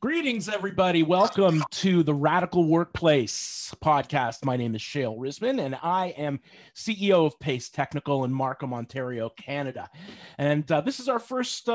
Greetings, everybody. Welcome to the Radical Workplace podcast. My name is Shale Risman, and I am CEO of Pace Technical in Markham, Ontario, Canada. And this is our first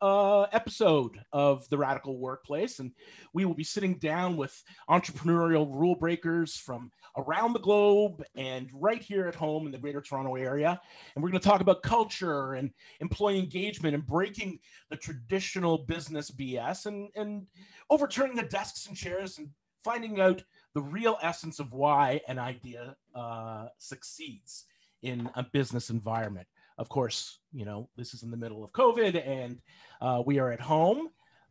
episode of the Radical Workplace, and we will be sitting down with entrepreneurial rule breakers from around the globe and right here at home in the Greater Toronto Area. And we're going to talk about culture and employee engagement and breaking the traditional business BS and overturning the desks and chairs and finding out the real essence of why an idea succeeds in a business environment. Of course, you know, this is in the middle of COVID and we are at home,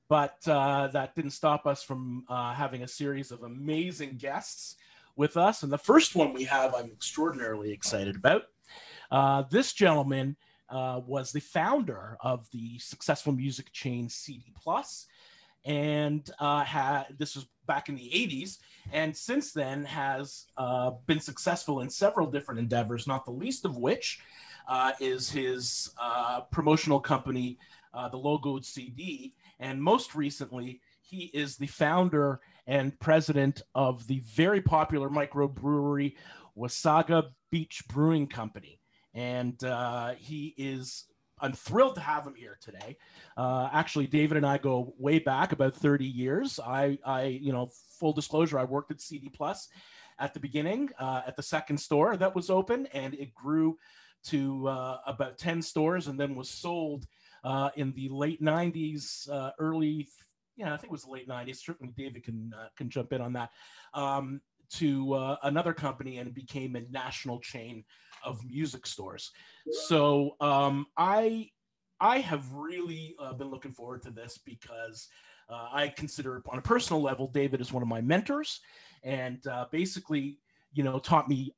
but that didn't stop us from having a series of amazing guests with us. And the first one we have, I'm extraordinarily excited about. This gentleman was the founder of the successful music chain CD Plus, and this was back in the 80s, and since then has been successful in several different endeavors, not the least of which is his promotional company, the Logoed CD, and most recently, he is the founder and president of the very popular microbrewery Wasaga Beach Brewing Company. And I'm thrilled to have him here today. Actually, David and I go way back about 30 years. Full disclosure, I worked at CD Plus at the beginning, at the second store that was open, and it grew to about 10 stores and then was sold in the late 90s, I think it was the late 90s. Certainly David can jump in on that, to another company, and it became a national chain of music stores. So I have really been looking forward to this because I consider, on a personal level, David is one of my mentors, and basically, taught me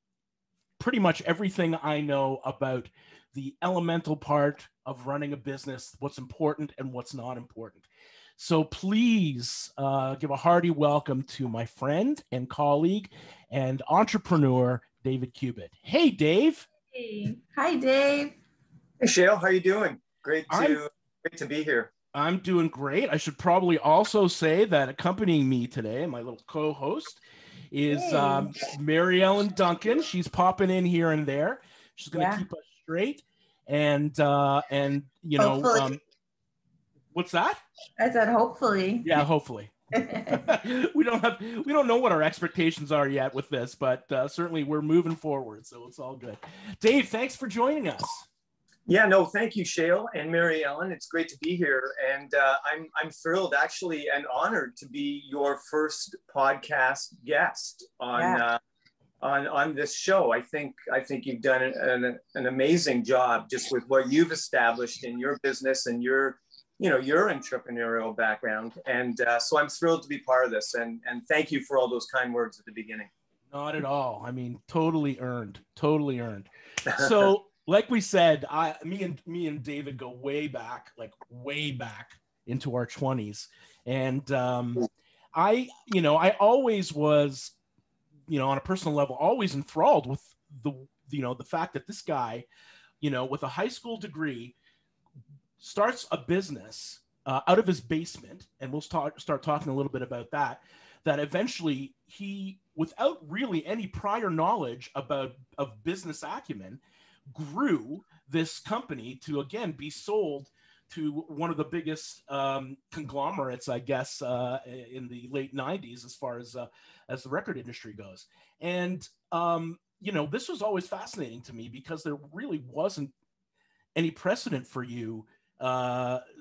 pretty much everything I know about the elemental part of running a business, what's important and what's not important. So please give a hearty welcome to my friend and colleague and entrepreneur, David Cubitt. Hey, Dave. Hey. Hi, Dave. Hey, Shale. How you doing? Great to be here. I'm doing great. I should probably also say that accompanying me today, my little co-host, is Mary Ellen Duncan. She's popping in here and there. She's going to keep us straight. And what's that? I said hopefully. Yeah, hopefully. we don't know what our expectations are yet with this, but certainly we're moving forward, so it's all good. Dave, thanks for joining us. Yeah, no, thank you, Shale and Mary Ellen. It's great to be here, and I'm thrilled, actually, and honored to be your first podcast guest on this show. I think you've done an amazing job just with what you've established in your business and your entrepreneurial background. And so I'm thrilled to be part of this. And thank you for all those kind words at the beginning. Not at all. I mean, totally earned. So like we said, me and David go way back into our 20s. And I always was, on a personal level, always enthralled with the fact that this guy, with a high school degree, starts a business out of his basement, and we'll start talking a little bit about that eventually he, without really any prior knowledge of business acumen, grew this company to, again, be sold to one of the biggest conglomerates, I guess, in the late 90s as far as the record industry goes. And, this was always fascinating to me because there really wasn't any precedent for you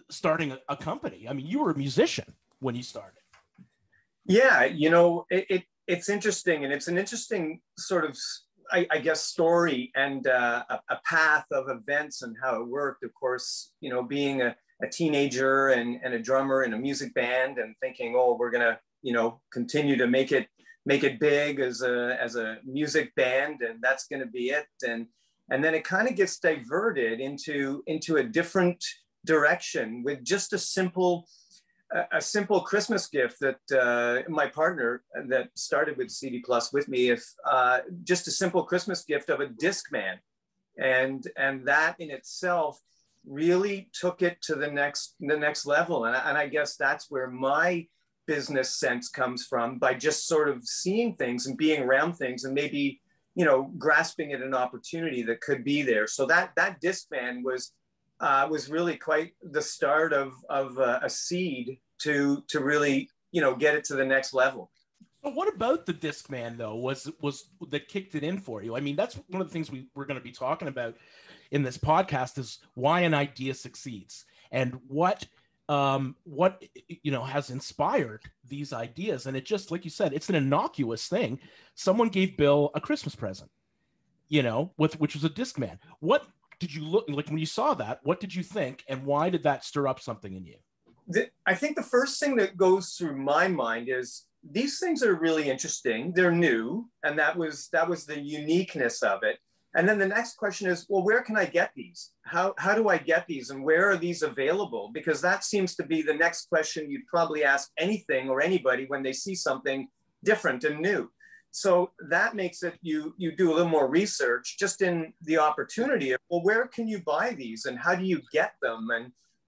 starting a company. I mean, you were a musician when you started. Yeah, it's interesting, and it's an interesting sort of, I guess, story and a path of events and how it worked. Of course, being a teenager and a drummer in a music band and thinking, oh, we're gonna, continue to make it big as a music band, and that's gonna be it. And then it kind of gets diverted into a different direction with just a simple Christmas gift that my partner that started with CD Plus with me, just a simple Christmas gift of a Discman, and that in itself really took it to the next level. And I guess that's where my business sense comes from, by just sort of seeing things and being around things and maybe, you know, grasping at an opportunity that could be there. So that Discman was really quite the start of a seed to really, you know, get it to the next level. But what about the Discman though was that kicked it in for you? I mean, that's one of the things we're going to be talking about in this podcast is why an idea succeeds and what you know has inspired these ideas. And it just, like you said, it's an innocuous thing. Someone gave Bill a Christmas present, you know, which was a Discman. What did you look like when you saw that? What did you think, and why did that stir up something in you? I think the first thing that goes through my mind is these things are really interesting. They're new, and that was the uniqueness of it. And then the next question is, well, where can I get these? How do I get these, and where are these available? Because that seems to be the next question you'd probably ask anything or anybody when they see something different and new. So that makes it, you do a little more research just in the opportunity of, well, where can you buy these and how do you get them?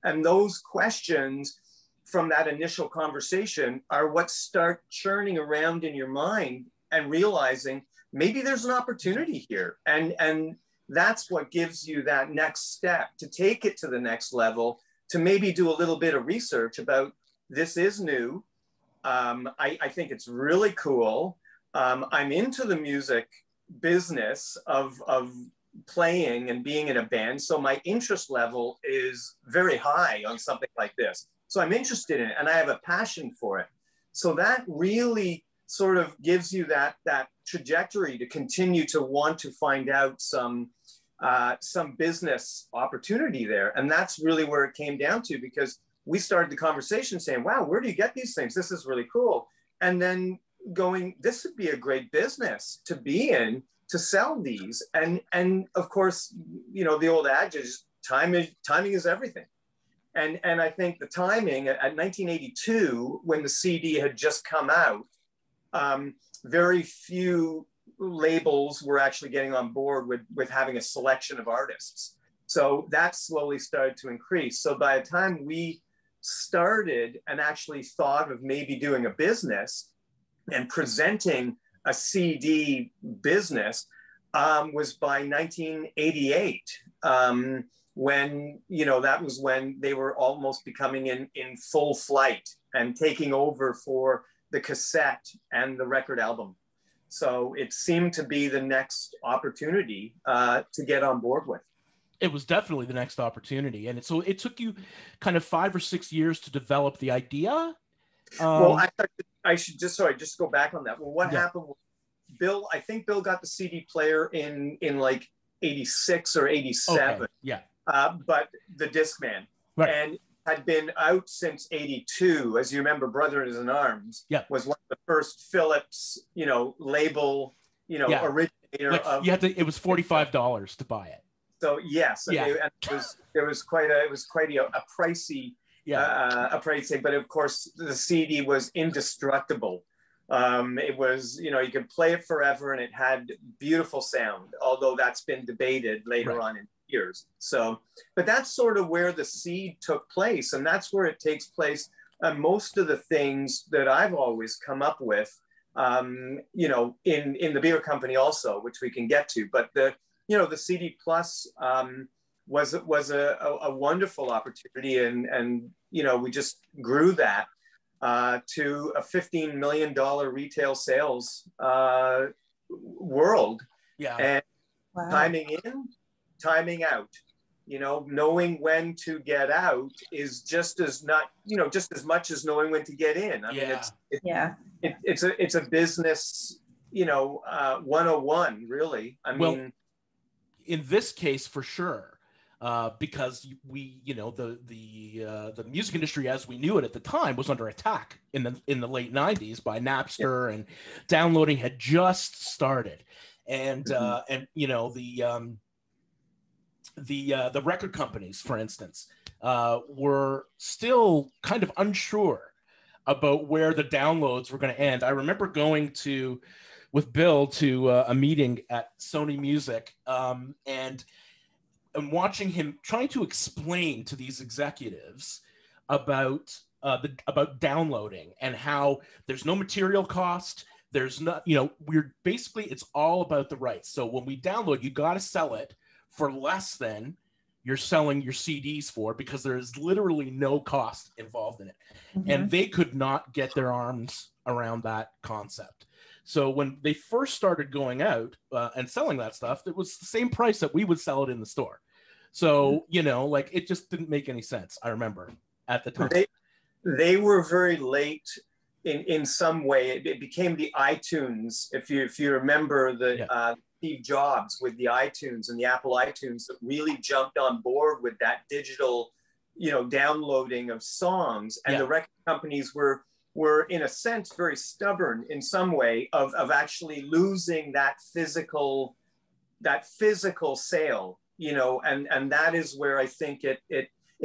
And those questions from that initial conversation are what start churning around in your mind and realizing maybe there's an opportunity here. And that's what gives you that next step to take it to the next level, to maybe do a little bit of research about this is new. I think it's really cool. I'm into the music business of playing and being in a band. So my interest level is very high on something like this. So I'm interested in it and I have a passion for it. So that really sort of gives you that trajectory to continue to want to find out some business opportunity there. And that's really where it came down to, because we started the conversation saying, wow, where do you get these things? This is really cool. And then going, this would be a great business to be in, to sell these. And of course, you know, the old adage is timing is everything. And I think the timing at 1982, when the CD had just come out, very few labels were actually getting on board with having a selection of artists. So that slowly started to increase. So by the time we started and actually thought of maybe doing a business and presenting a CD business, was by 1988, when, you know, that was when they were almost becoming in full flight and taking over for the cassette and the record album. So it seemed to be the next opportunity to get on board with. It was definitely the next opportunity. And so it took you kind of 5 or 6 years to develop the idea. Well, I should just go back on that. Well, what happened was Bill, I think Bill got the CD player in like 86 or 87. Okay. Yeah. But the Discman. Right. And had been out since 82. As you remember, Brother in Arms was one of the first Philips, you know, label, you know, originator of. It was $45 to buy it. So yes, and it was quite a pricey, a pricey. But of course, the CD was indestructible. It was, you know, you could play it forever, and it had beautiful sound. Although that's been debated later on in years. So, but that's sort of where the seed took place, and that's where it takes place. Most of the things that I've always come up with, you know, in the beer company also, which we can get to. But the CD Plus was a wonderful opportunity, and you know, we just grew that to a $15 million retail sales world. Yeah, and timing in, timing out. You know, knowing when to get out is just as much as knowing when to get in. I mean, it's a business, you know, 101 really. I mean, in this case for sure, because we, you know, the music industry as we knew it at the time was under attack in the late 90s by Napster, and downloading had just started, and you know, the record companies, for instance, were still kind of unsure about where the downloads were going to end. I remember going with Bill to a meeting at Sony Music, and watching him trying to explain to these executives about about downloading and how there's no material cost. There's not, you know, we're basically, it's all about the rights. So when we download, you got to sell it for less than you're selling your CDs for, because there's literally no cost involved in it. Mm-hmm. And they could not get their arms around that concept. So when they first started going out and selling that stuff, it was the same price that we would sell it in the store. So, you know, like, it just didn't make any sense. I remember at the time. They were very late in some way. It became the iTunes. If you remember the Steve Jobs with the iTunes and the Apple iTunes that really jumped on board with that digital, you know, downloading of songs. And the record companies were in a sense very stubborn in some way of actually losing that physical sale, you know, and that is where I think it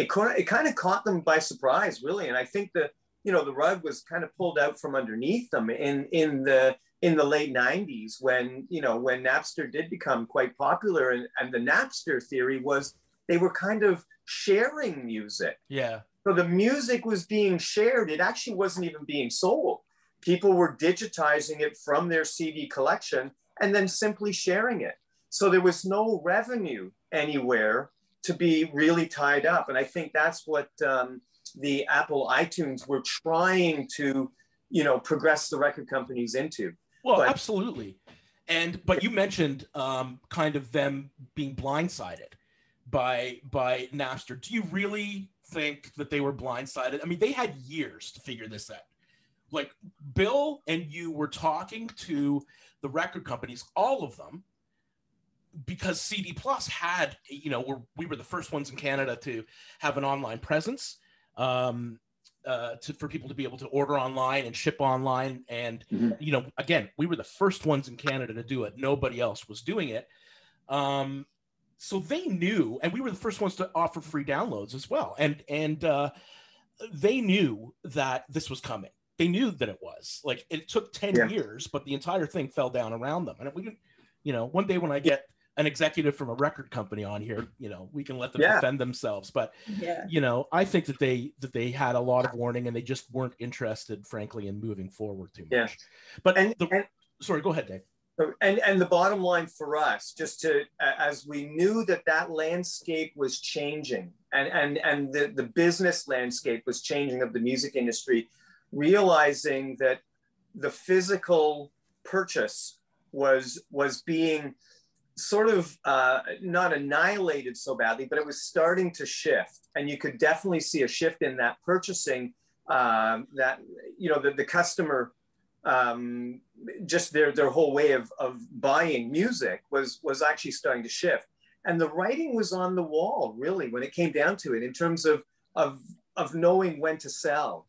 kind of caught them by surprise, really. And I think that, you know, the rug was kind of pulled out from underneath them in the late 90s when, you know, when Napster did become quite popular. And the Napster theory was they were kind of sharing music. Yeah. So the music was being shared. It actually wasn't even being sold. People were digitizing it from their CD collection and then simply sharing it. So there was no revenue anywhere to be really tied up. And I think that's what the Apple iTunes were trying to, you know, progress the record companies into. Well, absolutely. But you mentioned kind of them being blindsided by Napster. Do you really think that they were blindsided? I mean, they had years to figure this out. Like, Bill and you were talking to the record companies, all of them, because CD Plus had, you know, we were the first ones in Canada to have an online presence, for people to be able to order online and ship online. And, you know, again, we were the first ones in Canada to do it. Nobody else was doing it. So they knew, and we were the first ones to offer free downloads as well. And they knew that this was coming. They knew that it was. Like, it took 10 years, but the entire thing fell down around them. And we didn't, you know, one day when I get an executive from a record company on here, you know, we can let them defend themselves. But, you know, I think that they had a lot of warning and they just weren't interested, frankly, in moving forward too much. But sorry, go ahead, Dave. And the bottom line for us, just to, as we knew that landscape was changing and the business landscape was changing of the music industry, realizing that the physical purchase was being sort of not annihilated so badly, but it was starting to shift. And you could definitely see a shift in that purchasing, that, you know, the customer, just their whole way of buying music was actually starting to shift. And the writing was on the wall, really, when it came down to it, in terms of knowing when to sell.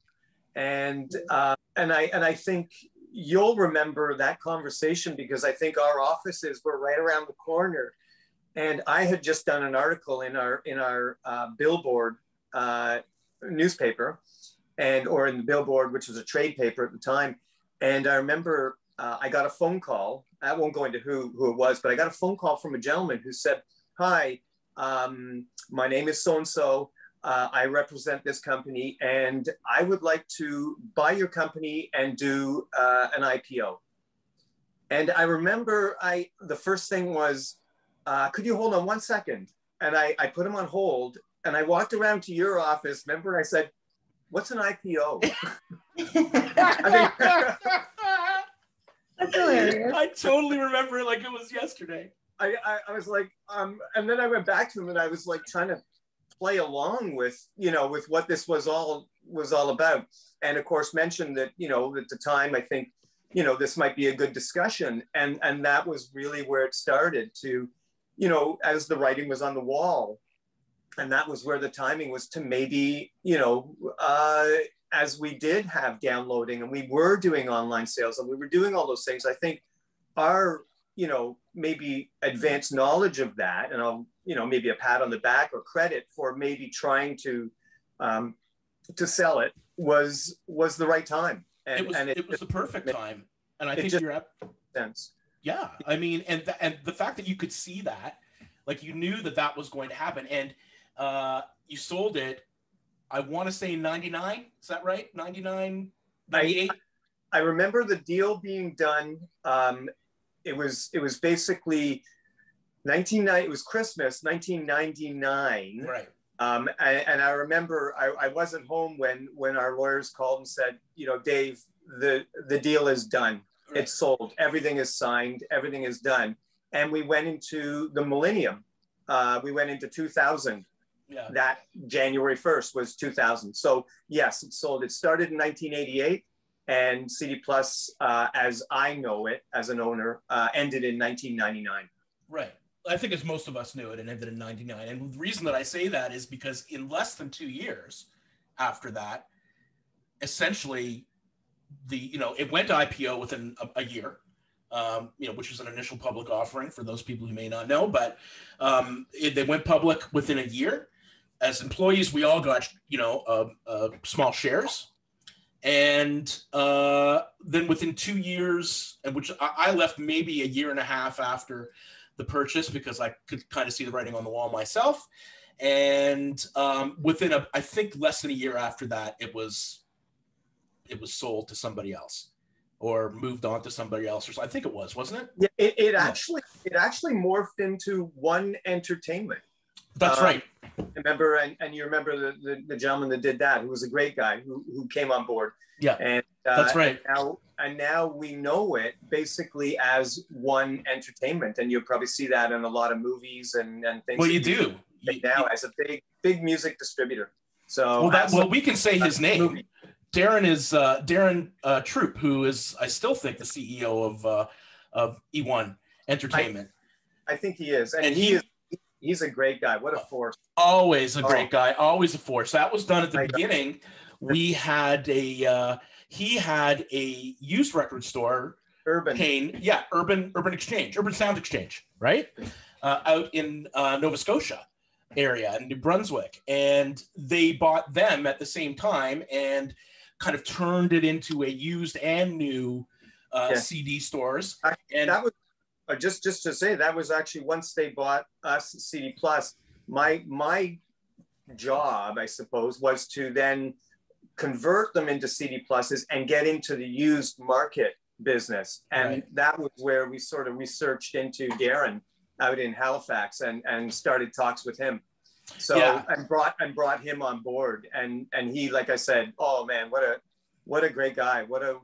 And I think you'll remember that conversation because I think our offices were right around the corner. And I had just done an article in our Billboard newspaper, or in the Billboard, which was a trade paper at the time. And I remember I got a phone call. I won't go into who it was, but I got a phone call from a gentleman who said, "Hi, my name is so-and-so. I represent this company, and I would like to buy your company and do an IPO." And I remember the first thing was, "Could you hold on one second?" And I put him on hold, and I walked around to your office. Remember, and I said, "What's an IPO?" That's hilarious. I totally remember it like it was yesterday. I was like, and then I went back to him and I was like trying to play along with, you know, with what this was all about. And of course mentioned that, you know, at the time, I think, you know, this might be a good discussion. And that was really where it started to, you know, as the writing was on the wall. And that was where the timing was to maybe, you know, as we did have downloading and we were doing online sales and we were doing all those things, I think our, you know, maybe advanced knowledge of that, and I'll, you know, maybe a pat on the back or credit for maybe trying to sell it was the right time. And it was the perfect time. And I think you're at sense. Yeah. I mean, and the fact that you could see that, like, you knew that was going to happen, and you sold it I want to say 99. Is that right? 99, 98? I remember the deal being done. It was basically it was Christmas 1999. Right. And I remember I wasn't home when our lawyers called and said, Dave, the deal is done. Right. It's sold. Everything is signed. Everything is done. And we went into the millennium. We went into 2000. Yeah. That January 1st was 2000. So yes, it sold. It started in 1988, and CD Plus, as I know it as an owner, ended in 1999. Right. I think as most of us knew it, ended in 99. And the reason that I say that is because in less than 2 years after that, essentially it went to IPO within a year, which was an initial public offering for those people who may not know, but they went public within a year. As employees, we all got, small shares. And then within 2 years, which I left maybe a year and a half after the purchase because I could kind of see the writing on the wall myself. And within I think less than a year after that, it was sold to somebody else or moved on to somebody else. Or so I think it was, wasn't it? Yeah, it actually morphed into One Entertainment. That's right. Remember, and you remember the gentleman that did that, who was a great guy who came on board. Yeah, and that's right. And now we know it basically as One Entertainment, and you'll probably see that in a lot of movies and things. Well, you do now as a big music distributor. So we can say his name. Movie. Darren is Darren Troop, who is I still think the CEO of E1 Entertainment. I think he is, and he's a great guy. What a force! Always a great guy. Always a force. That was done at the beginning. We had he had a used record store, Urban Sound Exchange, right, out in Nova Scotia area in New Brunswick, and they bought them at the same time and kind of turned it into a used and new CD stores. And that was just to say that was actually once they bought us CD Plus. My job, I suppose, was to then convert them into CD Pluses and get into the used market business. And that was where we sort of researched into Darren out in Halifax and started talks with him. So and brought him on board. And he, like I said, oh man, what a great guy. What a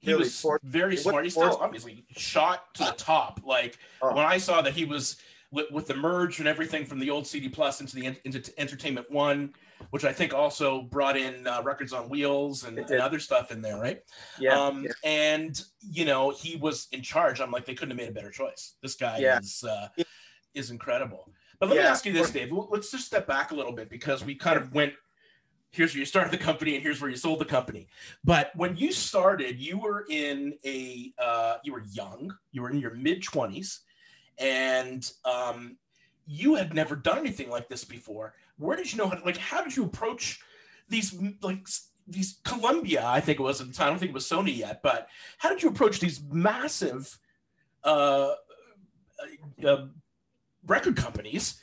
he was very smart. He's still obviously shot to the top. Like when I saw that he was with the merge and everything from the old CD Plus into Entertainment One, which I think also brought in Records on Wheels and other stuff in there, right? Yeah. And he was in charge. I'm like, they couldn't have made a better choice. This guy is incredible. But let me ask you this, Dave. Let's just step back a little bit because we kind of went. Here's where you started the company, and here's where you sold the company. But when you started, you were you were young. You were in your mid-20s. And you had never done anything like this before. Where did you know how did you approach these Columbia, I think it was at the time, I don't think it was Sony yet, but how did you approach these massive record companies,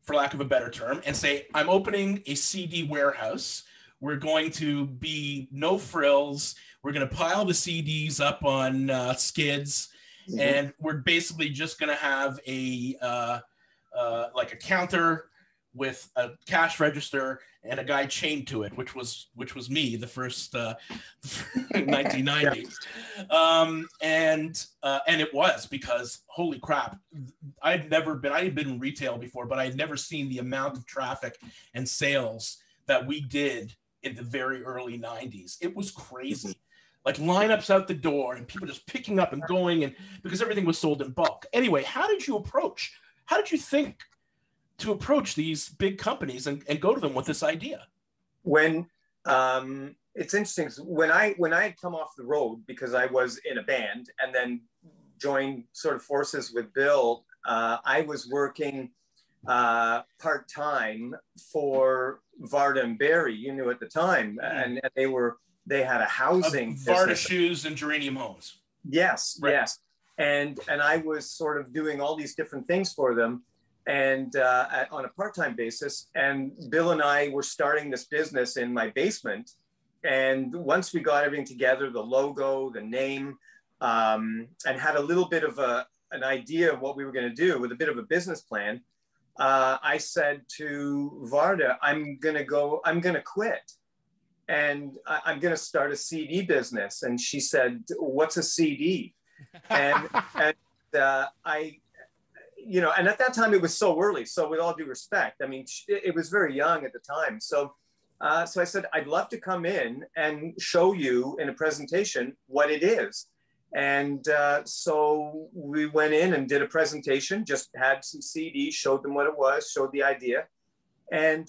for lack of a better term, and say, I'm opening a CD warehouse. We're going to be no frills. We're going to pile the CDs up on skids. Mm-hmm. And we're basically just going to have a counter with a cash register and a guy chained to it, which was me, the first 1990. And it was because holy crap, I had been in retail before, but I had never seen the amount of traffic and sales that we did in the very early 90s. It was crazy. Like lineups out the door and people just picking up and going, and because everything was sold in bulk. Anyway, how did you think to approach these big companies and go to them with this idea? When it's interesting, when I had come off the road because I was in a band and then joined sort of forces with Bill, I was working part-time for Varda and Barry, you knew at the time, and they had a housing Varda Shoes and Geranium Homes. Yes, right. Yes. And I was sort of doing all these different things for them. and on a part-time basis. And Bill and I were starting this business in my basement. And once we got everything together, the logo, the name, and had a little bit of an idea of what we were going to do with a bit of a business plan, I said to Varda, I'm going to quit. And I'm going to start a CD business. And she said, what's a CD? And I, you know, and at that time it was so early. So with all due respect, I mean, it was very young at the time. So I said, I'd love to come in and show you in a presentation what it is. And so we went in and did a presentation, just had some CDs, showed them what it was, showed the idea. And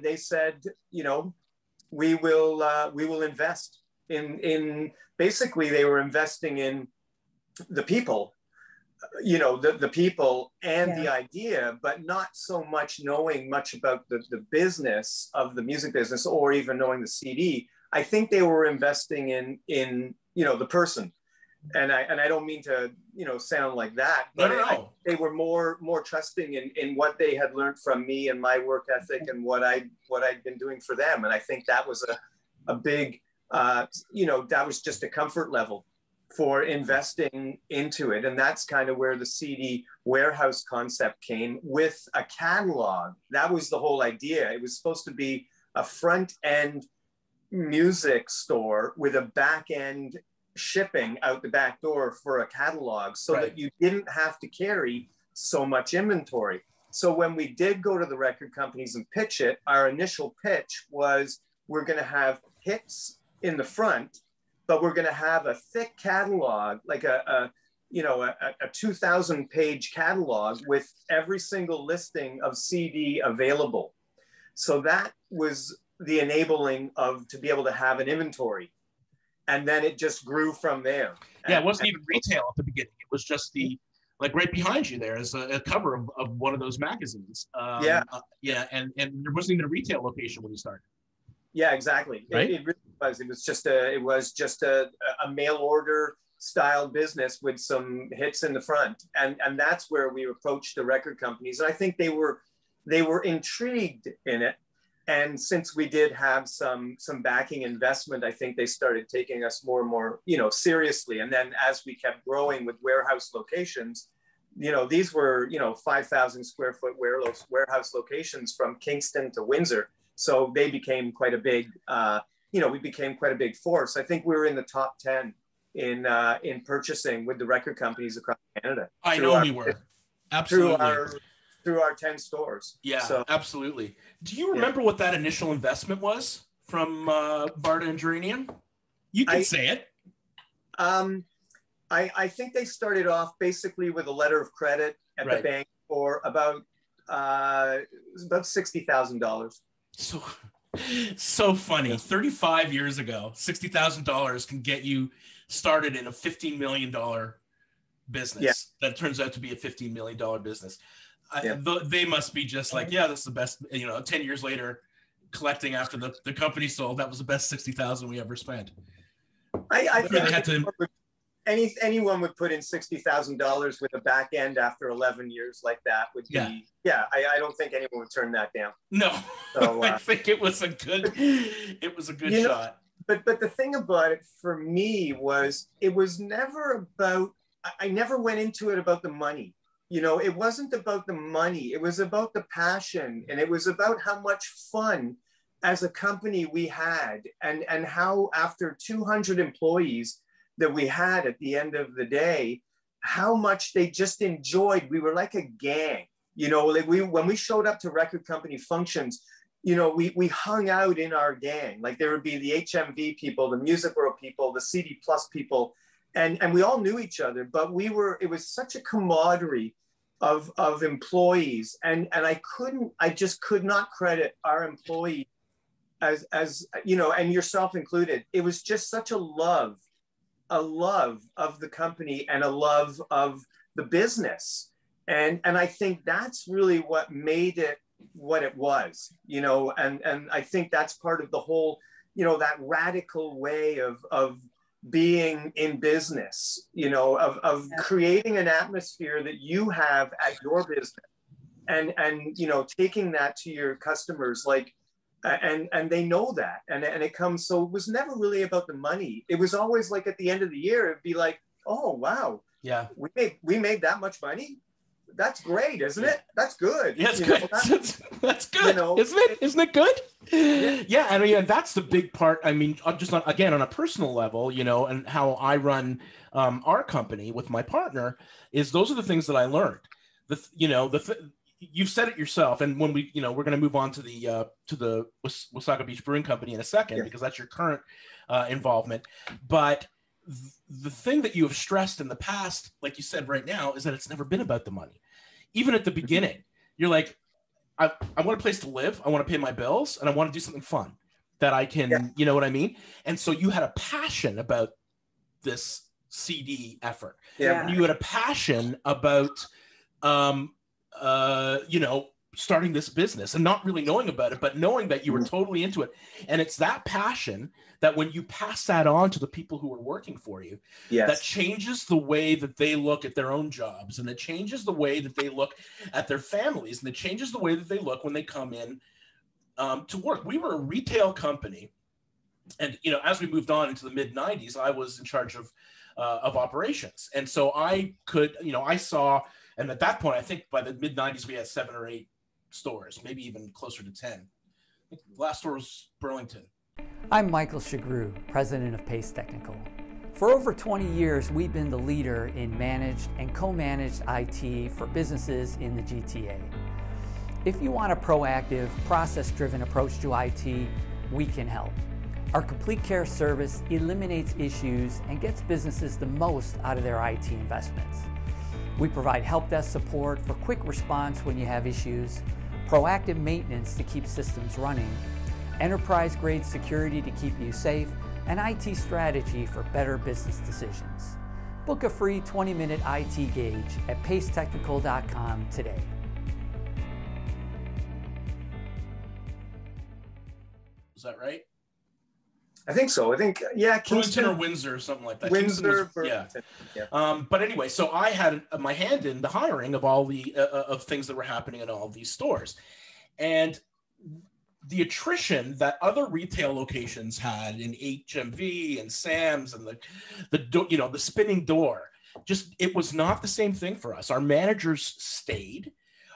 they said, you know, we will invest in basically they were investing in the people, you know, the people and the idea, but not so much knowing much about the business of the music business or even knowing the CD. I think they were investing in, you know, the person. And I don't mean to, you know, sound like that, but they were more trusting in what they had learned from me and my work ethic and what I'd been doing for them. And I think that was a big, you know, that was just a comfort level for investing into it. And that's kind of where the CD warehouse concept came, with a catalog. That was the whole idea. It was supposed to be a front end music store with a back end shipping out the back door for a catalog, so that you didn't have to carry so much inventory. So when we did go to the record companies and pitch it, our initial pitch was, we're going to have hits in the front, but we're going to have a thick catalog, like a 2,000 page catalog with every single listing of CD available. So that was the enabling to be able to have an inventory. And then it just grew from there. Yeah, it wasn't even retail at the beginning. It was just like right behind you there is a cover of one of those magazines. And there wasn't even a retail location when you started. Yeah, exactly. Right? It really was. It was just a mail order style business with some hits in the front. And that's where we approached the record companies. And I think they were intrigued in it. And since we did have some backing investment, I think they started taking us more and more, you know, seriously. And then as we kept growing with warehouse locations, you know, these were, you know, 5,000 square foot warehouse locations from Kingston to Windsor. So they became quite a big, you know, we became quite a big force. I think we were in the top 10 in purchasing with the record companies across Canada. I know we were. Absolutely. Through our 10 stores. Yeah, so, absolutely. Do you remember what that initial investment was from Varda and Geranium? You can say it. I think they started off basically with a letter of credit at the bank for about $60,000. So funny. 35 years ago, $60,000 can get you started in a $15 million business. That turns out to be a $15 million business. They must be just like, yeah, that's the best, you know, 10 years later, collecting after the company sold, that was the best $60,000 we ever spent. I think anyone would put in $60,000 with a back end after 11 years like that would be, I don't think anyone would turn that down. No, so, I think it was a good shot. But the thing about it for me was, it was never about, I never went into it about the money. You know, it wasn't about the money. It was about the passion, and it was about how much fun as a company we had, and how after 200 employees that we had at the end of the day, how much they just enjoyed. We were like a gang, you know, like when we showed up to record company functions, you know, we hung out in our gang. Like there would be the HMV people, the Music World people, the CD Plus people, and we all knew each other, but it was such a camaraderie of employees. And I just could not credit our employees as, you know, and yourself included. It was just such a love of the company and a love of the business. And I think that's really what made it what it was, you know, and I think that's part of the whole, you know, that radical way of being in business, you know, of creating an atmosphere that you have at your business and you know, taking that to your customers, like, and they know that, and it comes. So it was never really about the money. It was always like at the end of the year, it'd be like, oh wow, yeah, we made that much money. That's great, isn't it? That's good. Yeah, it's good. That's good, you know, isn't it? Isn't it good? Yeah. Yeah, I mean, that's the big part. I mean, just on, again, on a personal level, you know, and how I run our company with my partner is those are the things that I learned. You've said it yourself, and when we, you know, we're going to move on to the Wasaga Beach Brewing Company in a second, because that's your current involvement. But the thing that you have stressed in the past, like you said right now, is that it's never been about the money. Even at the beginning, you're like, I want a place to live, I want to pay my bills, and I want to do something fun that I can, you know what I mean? And so you had a passion about this CD effort. Yeah. You had a passion about, you know, starting this business and not really knowing about it, but knowing that you were totally into it. And it's that passion that when you pass that on to the people who are working for you, that changes the way that they look at their own jobs, and it changes the way that they look at their families, and it changes the way that they look when they come in to work. We were a retail company, and, you know, as we moved on into the mid 90s, I was in charge of operations. And so I could, you know, I saw, and at that point, I think by the mid 90s, we had 7 or 8 stores, maybe even closer to 10. I think the last store was Burlington. I'm Michael Chagru, president of Pace Technical. For over 20 years, we've been the leader in managed and co-managed IT for businesses in the GTA. If you want a proactive, process-driven approach to IT, we can help. Our complete care service eliminates issues and gets businesses the most out of their IT investments. We provide help desk support for quick response when you have issues, proactive maintenance to keep systems running, enterprise-grade security to keep you safe, and IT strategy for better business decisions. Book a free 20-minute IT gauge at pacetechnical.com today. Is that right? I think so. I think, yeah, Kingston or Windsor or something like that. Windsor, yeah. But anyway, so I had my hand in the hiring of all the of things that were happening in all of these stores, and the attrition that other retail locations had in HMV and Sam's and the spinning door, just, it was not the same thing for us. Our managers stayed,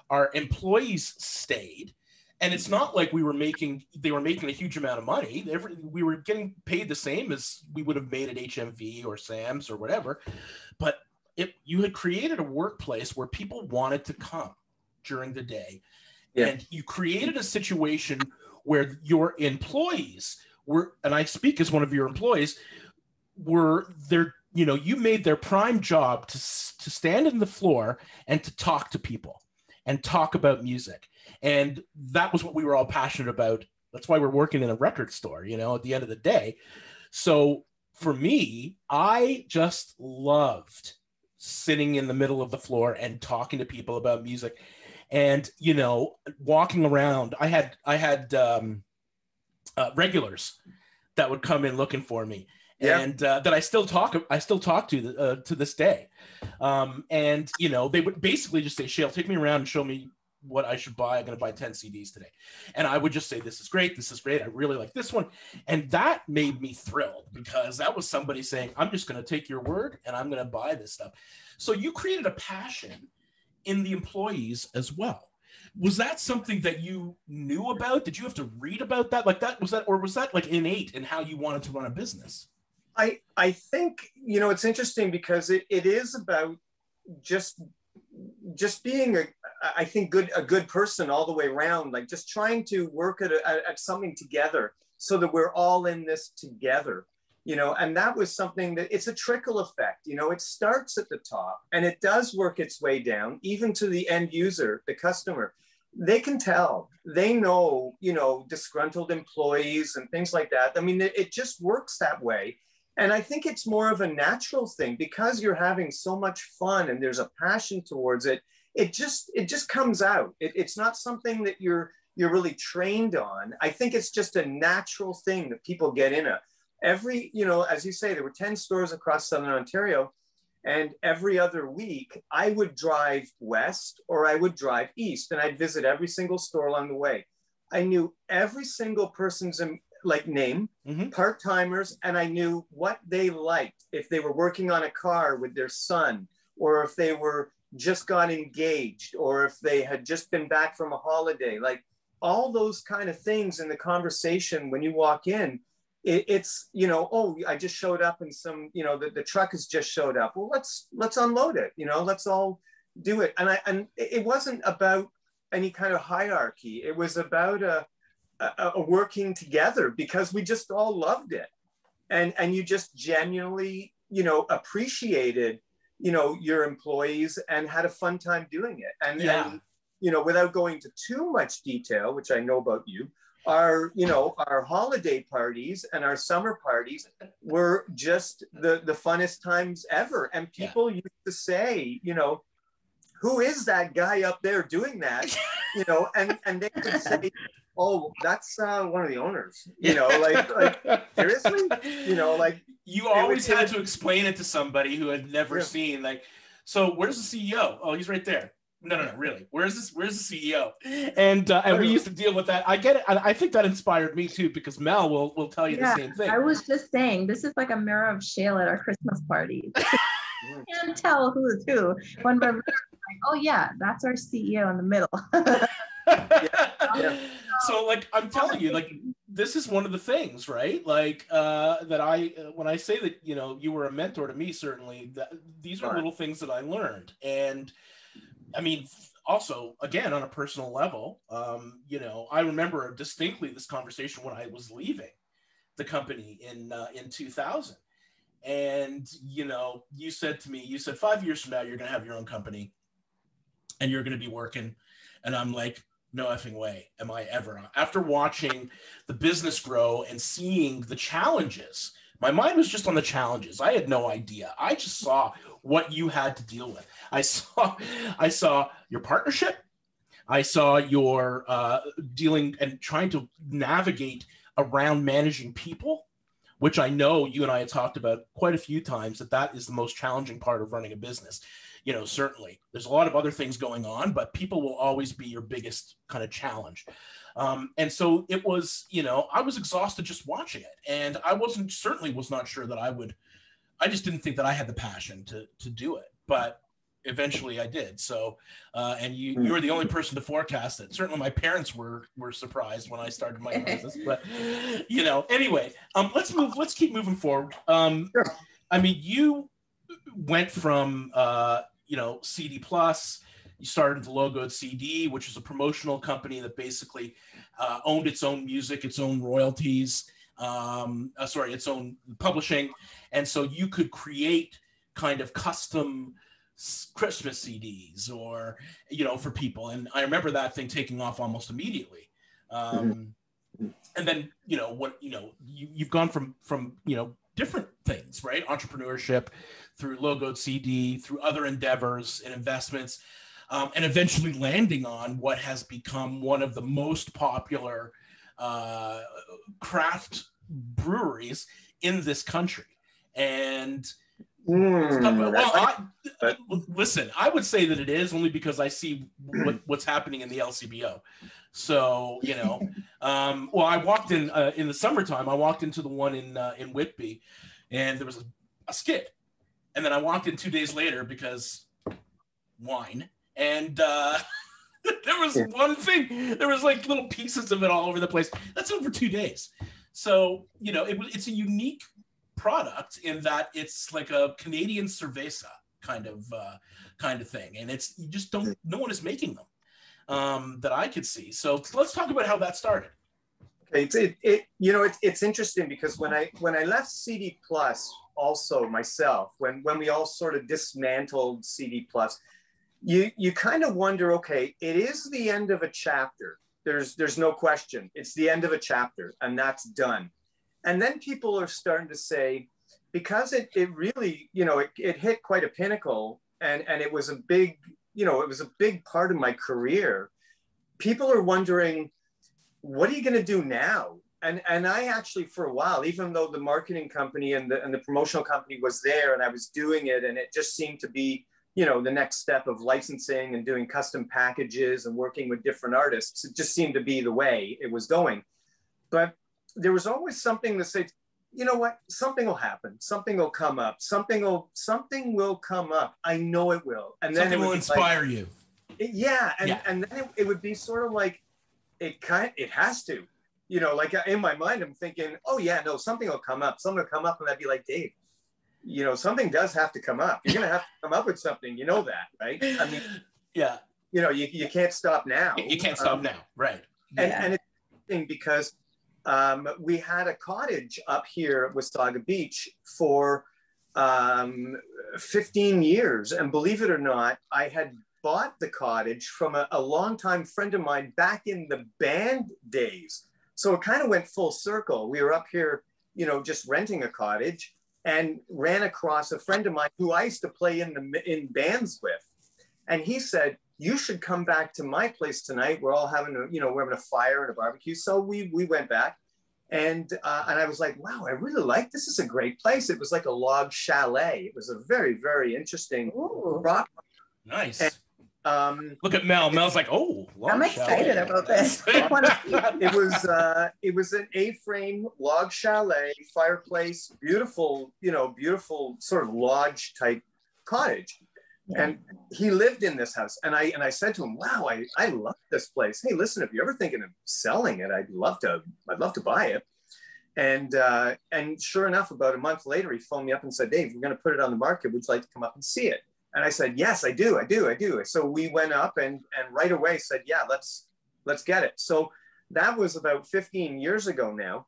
our employees stayed. And it's not like they were making a huge amount of money. We were getting paid the same as we would have made at HMV or Sam's or whatever. But you had created a workplace where people wanted to come during the day. Yeah. And you created a situation where your employees were, and I speak as one of your employees, were there, you know, you made their prime job to stand in the floor and to talk to people and talk about music. And that was what we were all passionate about. That's why we're working in a record store, you know, at the end of the day. So for me, I just loved sitting in the middle of the floor and talking to people about music. And, you know, walking around, I had regulars that would come in looking for me. Yeah. And that I still talk to this day. And, you know, they would basically just say, Shale, take me around and show me what I should buy. I'm going to buy 10 CDs today. And I would just say, this is great. This is great. I really like this one. And that made me thrilled, because that was somebody saying, I'm just going to take your word and I'm going to buy this stuff. So you created a passion in the employees as well. Was that something that you knew about? Did you have to read about that? Like that, was that like innate in how you wanted to run a business? I think, you know, it's interesting because it is about just being a good person all the way around, like just trying to work at something together so that we're all in this together, you know. And that was something that, it's a trickle effect, you know. It starts at the top and it does work its way down, even to the end user, the customer. They can tell, they know, you know, disgruntled employees and things like that. I mean, it just works that way. And I think it's more of a natural thing, because you're having so much fun and there's a passion towards it. It just comes out. It's not something that you're really trained on. I think it's just a natural thing that people get in every, you know, as you say, there were 10 stores across Southern Ontario. And every other week, I would drive west or I would drive east, and I'd visit every single store along the way. I knew every single person's name, part-timers, and I knew what they liked. If they were working on a car with their son, or if they were just got engaged, or if they had just been back from a holiday, like all those kind of things in the conversation when you walk in. It's, you know, oh, I just showed up and some, you know, the truck has just showed up. Well, let's unload it, you know, let's all do it. And it wasn't about any kind of hierarchy. It was about a working together, because we just all loved it. And you just genuinely, you know, appreciated, you know, your employees and had a fun time doing it. And you know, without going to too much detail, which I know about you, our holiday parties and our summer parties were just the funnest times ever. And people used to say, you know, who is that guy up there doing that? You know, and they would say, oh, that's one of the owners, you know, like seriously, you know, like you always had to explain it to somebody who had never seen, like, so where's the CEO? Oh, he's right there. No, really. Where's the CEO? And we used to deal with that. I get it. And I think that inspired me too, because Mel will tell you the same thing. I was just saying, this is like a mirror of Shale at our Christmas party. You can't tell who is who. When we're like, oh yeah, that's our CEO in the middle. So like, I'm telling you, like, this is one of the things, right? Like that when I say that, you know, you were a mentor to me, certainly, these are little things that I learned. And I mean, also, again, on a personal level, you know, I remember distinctly this conversation when I was leaving the company in 2000. And, you know, you said to me, you said 5 years from now, you're going to have your own company and you're going to be working. And I'm like, no effing way am I ever. After watching the business grow and seeing the challenges, my mind was just on the challenges. I had no idea. I just saw what you had to deal with. I saw your partnership. I saw your dealing and trying to navigate around managing people, which I know you and I had talked about quite a few times, that is the most challenging part of running a business. You know, certainly there's a lot of other things going on, but people will always be your biggest kind of challenge. And so it was, you know, I was exhausted just watching it, and I certainly was not sure that I just didn't think that I had the passion to do it, but eventually I did. So, and you were the only person to forecast it. Certainly my parents were surprised when I started my business, but you know, anyway, let's keep moving forward. Sure. I mean, you went from, you know, CD Plus, you started the Logoed CD, which is a promotional company that basically owned its own music, its own royalties, its own publishing. And so you could create kind of custom Christmas CDs or, you know, for people. And I remember that thing taking off almost immediately. And then, you know, you've gone from, you know, different things, right? Entrepreneurship through Logoed CD, through other endeavors and investments, and eventually landing on what has become one of the most popular craft breweries in this country. And listen, I would say that it is only because I see what's happening in the LCBO. So, you know, well, I walked in the summertime, I walked into the one in Whitby, and there was a skid. And then I walked in 2 days later because wine. And there was one thing, there was like little pieces of it all over the place. That's over 2 days. So, you know, it's a unique product in that it's like a Canadian cerveza kind of thing. And it's, you just don't, no one is making them that I could see. So let's talk about how that started. Okay, it's interesting because when I left CD Plus, also myself, when we all sort of dismantled CD Plus, you kind of wonder, okay, it is the end of a chapter. There's no question. It's the end of a chapter, and that's done. And then people are starting to say, because it really, you know, it hit quite a pinnacle, and it was a big, you know, it was a big part of my career. People are wondering, what are you going to do now? And I actually, for a while, even though the marketing company and the promotional company was there and I was doing it, and it just seemed to be, you know, the next step of licensing and doing custom packages and working with different artists, it just seemed to be the way it was going. But there was always something to say, you know what, something will happen, something will come up, something will come up. I know it will. And then something will inspire like, you. And then it would be sort of like, it has to. You know, like in my mind, I'm thinking, oh yeah, no, something will come up. Something will come up, and I'd be like, Dave, you know, something does have to come up. You're gonna have to come up with something. You know that, right? I mean, yeah. You know, you can't stop now. You can't stop now, right? And it's interesting because we had a cottage up here at Wasaga Beach for 15 years, and believe it or not, I had bought the cottage from a longtime friend of mine back in the band days. So it kind of went full circle. We were up here, you know, just renting a cottage, and ran across a friend of mine who I used to play in bands with. And he said, you should come back to my place tonight. We're all having we're having a fire and a barbecue. So we went back, and I was like, wow, I really like this. Is a great place. It was like a log chalet. It was a very, very interesting rock. Nice. And, look at Mel. Mel's like, oh, I'm excited about this. It was an A-frame log chalet, fireplace, beautiful sort of lodge type cottage. Yeah. And he lived in this house. And I said to him, wow, I love this place. Hey, listen, if you're ever thinking of selling it, I'd love to buy it. And sure enough, about a month later, he phoned me up and said, Dave, we're going to put it on the market. Would you like to come up and see it? And I said, yes, I do. So we went up and right away said, yeah, let's get it. So that was about 15 years ago now.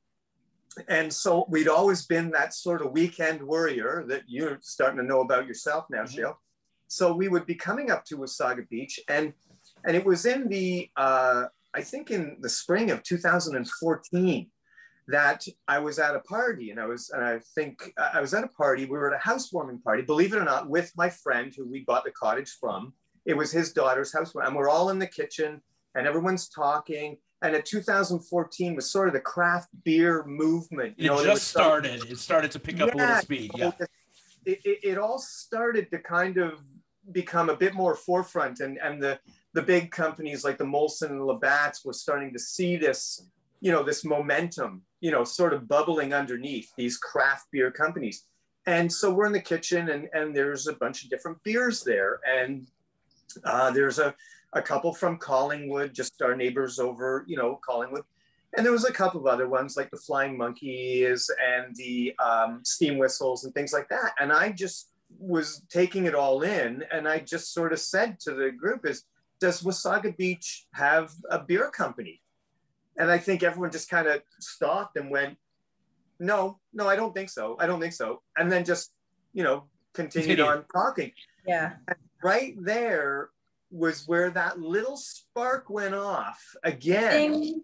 And so we'd always been that sort of weekend warrior that you're starting to know about yourself now, Shale. So we would be coming up to Wasaga Beach, and it was in I think in the spring of 2014, that I was at a party, and I was at a party. We were at a housewarming party, believe it or not, with my friend who we bought the cottage from. It was his daughter's house, and we're all in the kitchen, and everyone's talking. And in 2014 was sort of the craft beer movement. It started to pick up a little speed. Yeah, it all started to kind of become a bit more forefront, and the big companies like the Molson and Labatt's were starting to see this, this momentum, sort of bubbling underneath these craft beer companies. And so we're in the kitchen, and there's a bunch of different beers there. And there's a couple from Collingwood, just our neighbors over, Collingwood. And there was a couple of other ones like the Flying Monkeys and the Steam Whistles and things like that. And I just was taking it all in. And I just sort of said to the group does Wasaga Beach have a beer company? And I think everyone just kind of stopped and went, no, I don't think so. And then just, continued on talking. Yeah. And right there was where that little spark went off again. Ding.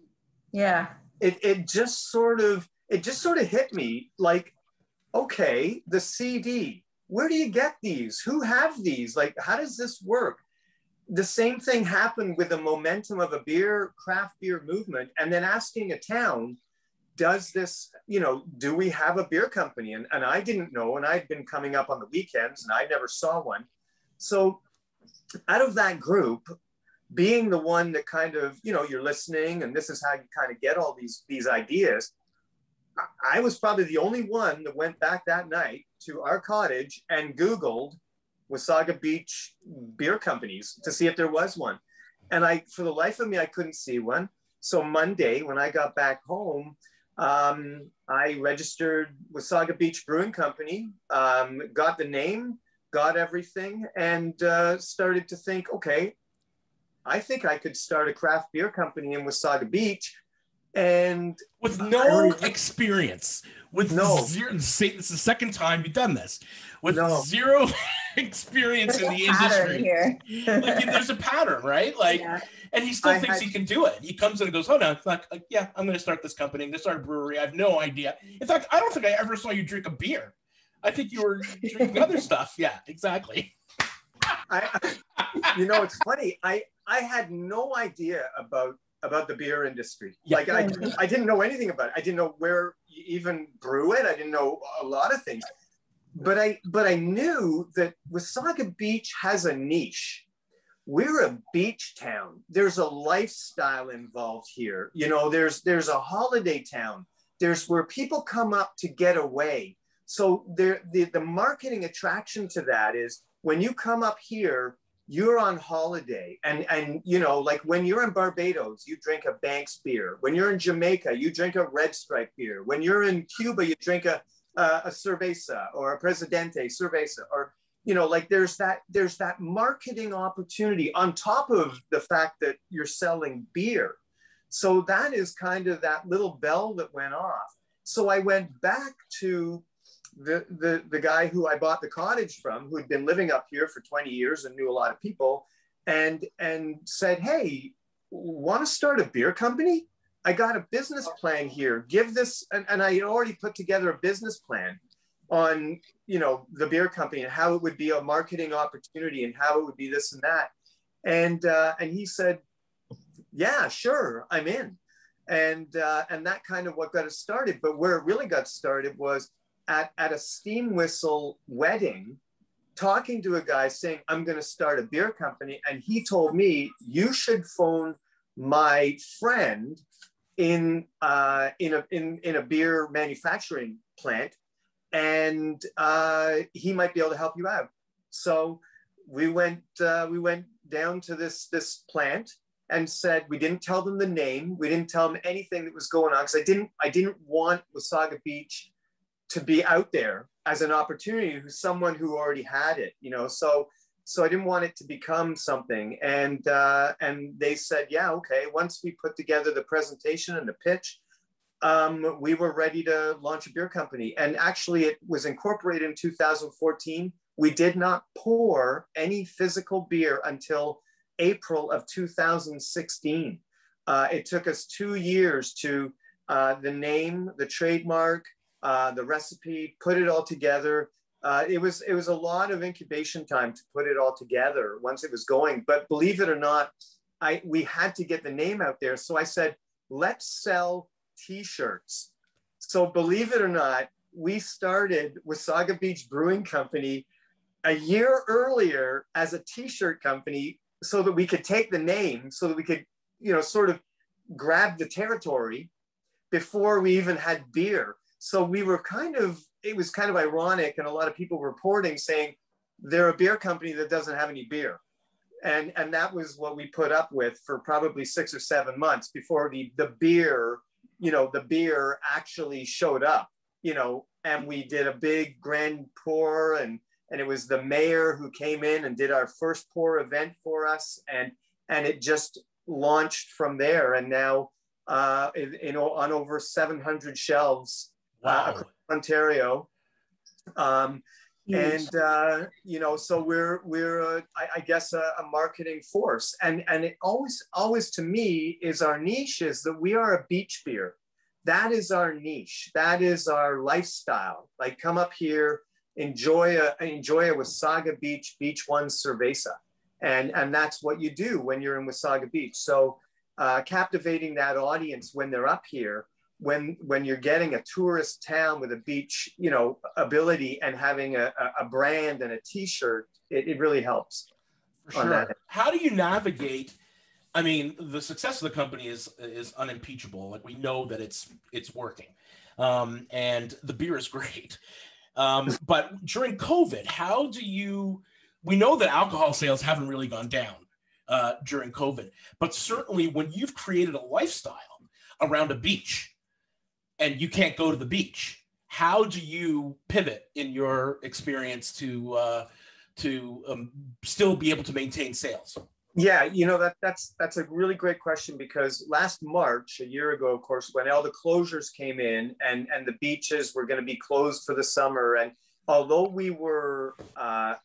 Yeah. It just sort of hit me like, okay, the CD, where do you get these? Who have these? Like, how does this work? The same thing happened with the momentum of a craft beer movement, and then asking a town, does this, do we have a beer company? And I didn't know, and I'd been coming up on the weekends and I never saw one. So out of that group, being the one that kind of, you're listening, and this is how you kind of get all these ideas, I was probably the only one that went back that night to our cottage and Googled Wasaga Beach beer companies to see if there was one. And for the life of me, I couldn't see one. So Monday, when I got back home, I registered Wasaga Beach Brewing Company, got the name, got everything, and started to think, okay, I think I could start a craft beer company in Wasaga Beach. And with no experience, zero, this is the second time you've done this, with zero experience in the industry. Here. There's a pattern, right? And he still thinks he can do it. He comes in and goes, oh no, it's not. Yeah, I'm going to start this company. I'm going to start a brewery. I have no idea. In fact, I don't think I ever saw you drink a beer. I think you were drinking other stuff. Yeah, exactly. It's funny. I had no idea about about the beer industry. Yeah. Like I didn't know anything about it. I didn't know where you even brew it. I didn't know a lot of things, but I knew that Wasaga Beach has a niche. We're a beach town. There's a lifestyle involved here. You know, there's a holiday town. There's where people come up to get away. So the marketing attraction to that is when you come up here, you're on holiday. And you know, like when you're in Barbados, you drink a Banks beer. When you're in Jamaica, you drink a Red Stripe beer. When you're in Cuba, you drink a Cerveza or a Presidente Cerveza, or you know, like there's that marketing opportunity on top of the fact that you're selling beer. So that is kind of that little bell that went off. So I went back to the guy who I bought the cottage from, who had been living up here for 20 years and knew a lot of people, and said, hey, want to start a beer company? I got a business plan here. Give this, and I had already put together a business plan on, you know, the beer company and how it would be a marketing opportunity and how it would be this and that. And he said, yeah, sure, I'm in. And that kind of what got us started. But where it really got started was at a steam whistle wedding, talking to a guy saying, I'm going to start a beer company. And he told me, you should phone my friend in a beer manufacturing plant, and he might be able to help you out. So we went down to this plant and said, we didn't tell them the name, we didn't tell them anything that was going on, because I didn't want Wasaga Beach to be out there as an opportunity to someone who already had it, you know. So I didn't want it to become something. And they said, yeah, okay. Once we put together the presentation and the pitch, we were ready to launch a beer company. And actually it was incorporated in 2014. We did not pour any physical beer until April of 2016. It took us 2 years to the name, the trademark, the recipe, put it all together. It was a lot of incubation time to put it all together once it was going. But believe it or not, we had to get the name out there. So I said, let's sell T-shirts. So believe it or not, we started Wasaga Beach Brewing Company a year earlier as a T-shirt company, so that we could take the name, so that we could, you know, sort of grab the territory before we even had beer. So we were it was kind of ironic, and a lot of people reporting saying they're a beer company that doesn't have any beer. And that was what we put up with for probably 6 or 7 months before the beer, you know, the beer actually showed up, you know. And we did a big grand pour, and it was the mayor who came in and did our first pour event for us. And it just launched from there. And now on over 700 shelves across Ontario. You know, so we're I guess a marketing force. And it always to me is our niche is that we are a beach beer. That is our niche. That is our lifestyle. Like, come up here, enjoy a Wasaga Beach One Cerveza. And that's what you do when you're in Wasaga Beach. So captivating that audience when they're up here, when you're getting a tourist town with a beach, you know, ability, and having a brand and a T-shirt, it really helps. For sure. How do you navigate? I mean, the success of the company is unimpeachable. Like, we know that it's working, and the beer is great. But during COVID, how do you? We know that alcohol sales haven't really gone down during COVID, but certainly when you've created a lifestyle around a beach, and you can't go to the beach, how do you pivot in your experience to still be able to maintain sales? Yeah, you know, that's a really great question, because last March, a year ago, of course, when all the closures came in and the beaches were going to be closed for the summer, and although we were an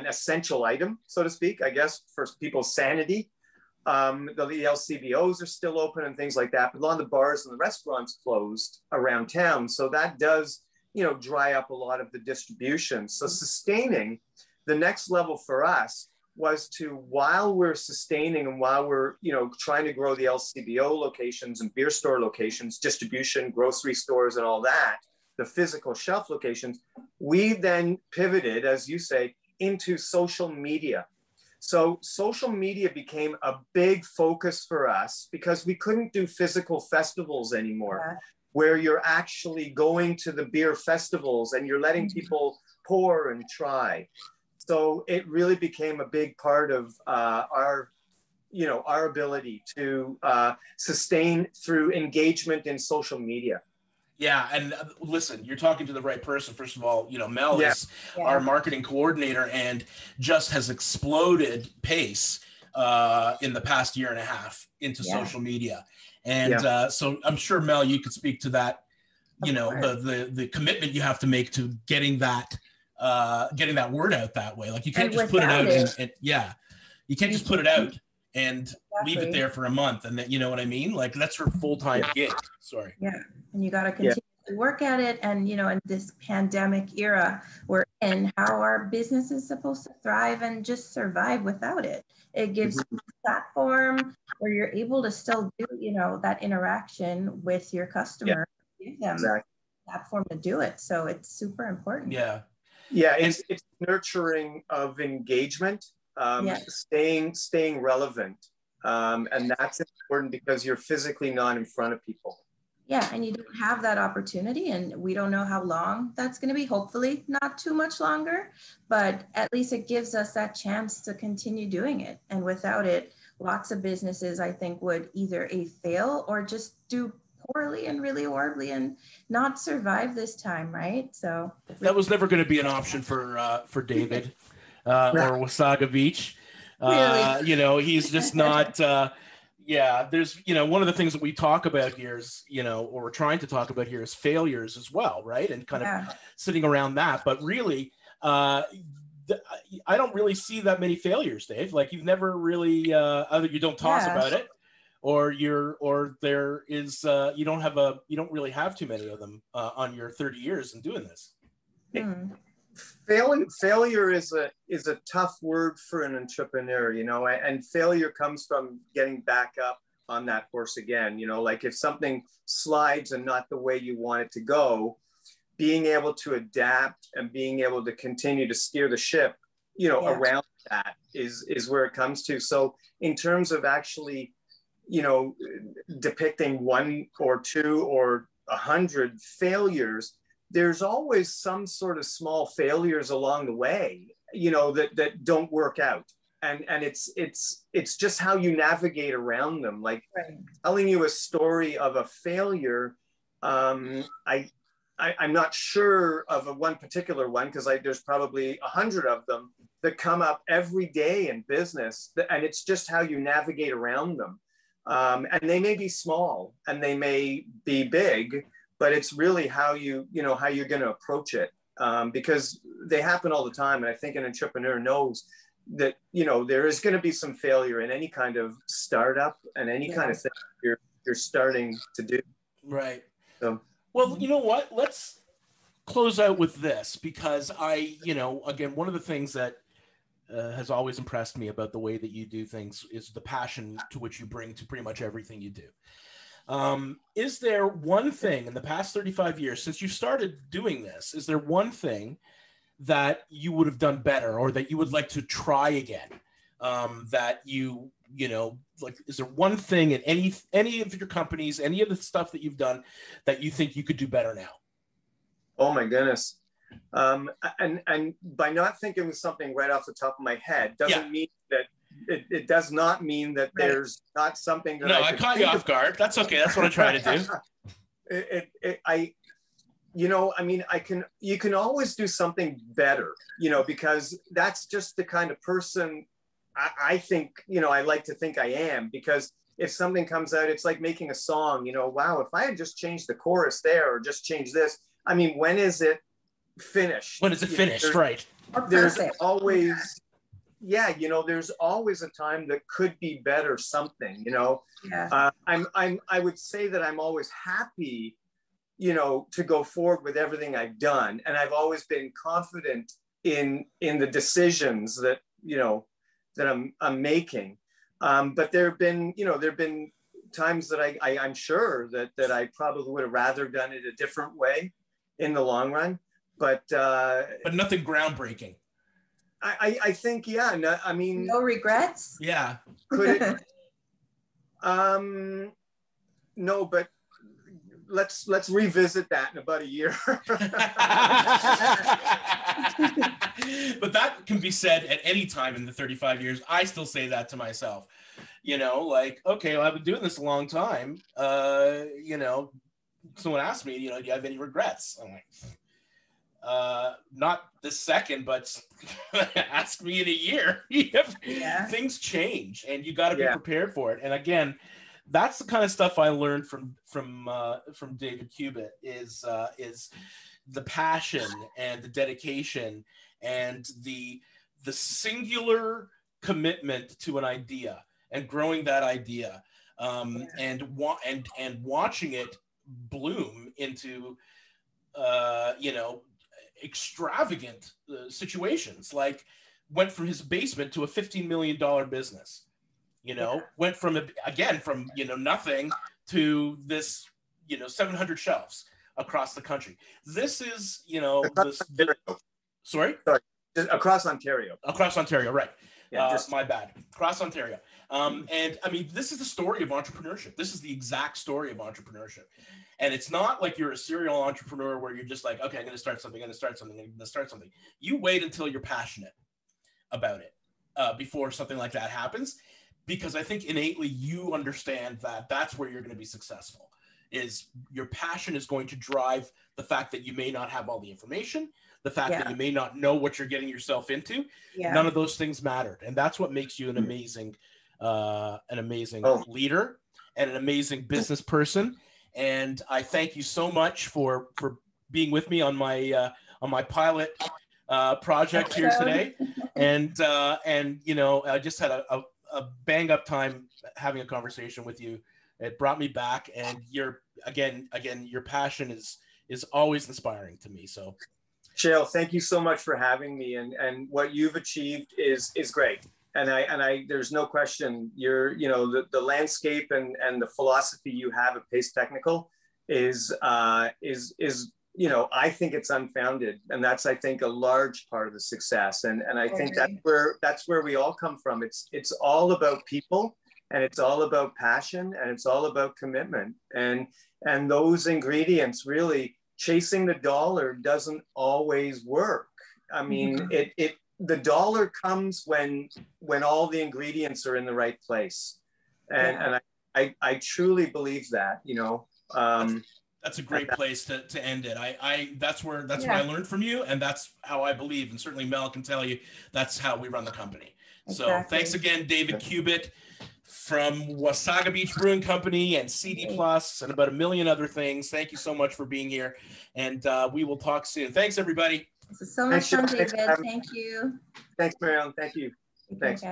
essential item, so to speak, I guess, for people's sanity, the LCBOs are still open and things like that, but a lot of the bars and the restaurants closed around town. So that does, you know, dry up a lot of the distribution. So sustaining the next level for us was to, while we're sustaining and while we're, you know, trying to grow the LCBO locations and beer store locations, distribution, grocery stores and all that, the physical shelf locations, we then pivoted, as you say, into social media. So social media became a big focus for us because we couldn't do physical festivals anymore, where you're actually going to the beer festivals and you're letting people pour and try. So it really became a big part of our ability to sustain through engagement in social media. Yeah, and listen, you're talking to the right person. First of all, you know, Mel is our marketing coordinator and just has exploded Pace in the past year and a half into social media. And so I'm sure, Mel, you could speak to that, you know, the commitment you have to make to getting that word out that way. Like you can't just put it out and you can't just put it out and leave it there for a month. And then, you know what I mean? Like that's her full-time gig. Sorry. Yeah. And you got to continue to work at it. And, you know, in this pandemic era we're in, how our business is supposed to thrive and just survive without it. It gives you a platform where you're able to still do, you know, that interaction with your customer, give them a platform to do it. So it's super important. Yeah, it's nurturing of engagement, staying relevant. And that's important because you're physically not in front of people. Yeah, and you don't have that opportunity, and we don't know how long that's going to be. Hopefully not too much longer, but at least it gives us that chance to continue doing it. And without it, lots of businesses, I think, would either fail or just do poorly and really horribly and not survive this time, right? So that was never going to be an option for David or Wasaga Beach. You know, he's just not. There's, you know, one of the things that we talk about here is, you know, or we're trying to talk about here is failures as well, right? And kind of sitting around that. But really, I don't really see that many failures, Dave. Like you've never really, either you don't talk about it, or there is, you don't really have too many of them on your 30 years in doing this. Failure is a tough word for an entrepreneur, you know, and failure comes from getting back up on that horse again. You know, like if something slides and not the way you want it to go, being able to adapt and being able to continue to steer the ship, you know, around that is where it comes to. So in terms of actually, you know, depicting one or two or 100 failures, there's always some sort of small failures along the way, you know, that don't work out. And it's just how you navigate around them. Like telling you a story of a failure. I'm not sure of one particular one because there's probably 100 of them that come up every day in business. And it's just how you navigate around them. And they may be small and they may be big, but it's really how you're going to approach it, because they happen all the time. And I think an entrepreneur knows that, you know, there is going to be some failure in any kind of startup and any kind of thing you're starting to do. Right. So, well, you know what? Let's close out with this because again, one of the things that has always impressed me about the way that you do things is the passion to which you bring to pretty much everything you do. Is there one thing in the past 35 years since you started doing this, is there one thing that you would have done better or that you would like to try again? That you know, like, is there one thing in any of your companies, any of the stuff that you've done that you think you could do better now? Oh my goodness. And by not thinking of something right off the top of my head doesn't mean that it does not mean that there's not something that I caught you off guard. That's okay. That's what I'm trying to do. You can always do something better, you know, because that's just the kind of person I think, you know, I like to think I am, because if something comes out, it's like making a song, you know, wow, if I had just changed the chorus there or just changed this, I mean, when is it finished? When is it finished? Right. There's always, you know, there's always a time that could be better something, you know. I would say that I'm always happy, you know, to go forward with everything I've done. And I've always been confident in the decisions that, you know, I'm making. But there have been times that I'm sure that I probably would have rather done it a different way in the long run. But nothing groundbreaking. I think, yeah. No, I mean, no regrets. Yeah. Could it? No, but let's revisit that in about a year. But that can be said at any time in the 35 years. I still say that to myself. Like, okay, well, I've been doing this a long time. Someone asked me, do you have any regrets? I'm like, not this second, but ask me in a year. Things change, and you got to be prepared for it. And again, that's the kind of stuff I learned from David Cubitt is the passion and the dedication and the singular commitment to an idea and growing that idea, and watching it bloom into extravagant situations. Like, went from his basement to a $15 million business. Went from nothing to this 700 shelves across the country. This is sorry, across Ontario, right? My bad. Across Ontario. And I mean, this is the story of entrepreneurship. This is the exact story of entrepreneurship. And it's not like you're a serial entrepreneur where you're just like, okay, I'm going to start something. You wait until you're passionate about it before something like that happens. Because I think innately you understand that that's where you're going to be successful. Is your passion is going to drive the fact that you may not have all the information, the fact that you may not know what you're getting yourself into. None of those things mattered. And that's what makes you an amazing leader and an amazing business person. And I thank you so much for being with me on my pilot project here today. And I just had a bang up time having a conversation with you. It brought me back, and your passion is always inspiring to me. So, Shale, thank you so much for having me, and what you've achieved is great. And I there's no question the landscape and the philosophy you have at Pace Technical is I think it's unfounded, and that's, I think, a large part of the success. And I think that's where we all come from. It's all about people, and it's all about passion, and it's all about commitment. And those ingredients, really, chasing the dollar doesn't always work. I mean, the dollar comes when all the ingredients are in the right place. And I truly believe that, That's a great place to end it. That's what I learned from you, and that's how I believe, and certainly Mel can tell you that's how we run the company. Exactly. So thanks again, David Cubitt from Wasaga Beach Brewing Company and CD Plus and about a million other things. Thank you so much for being here, and we will talk soon. Thanks, everybody. This is so much fun, David. Thank you. Thanks, Marion. Thanks.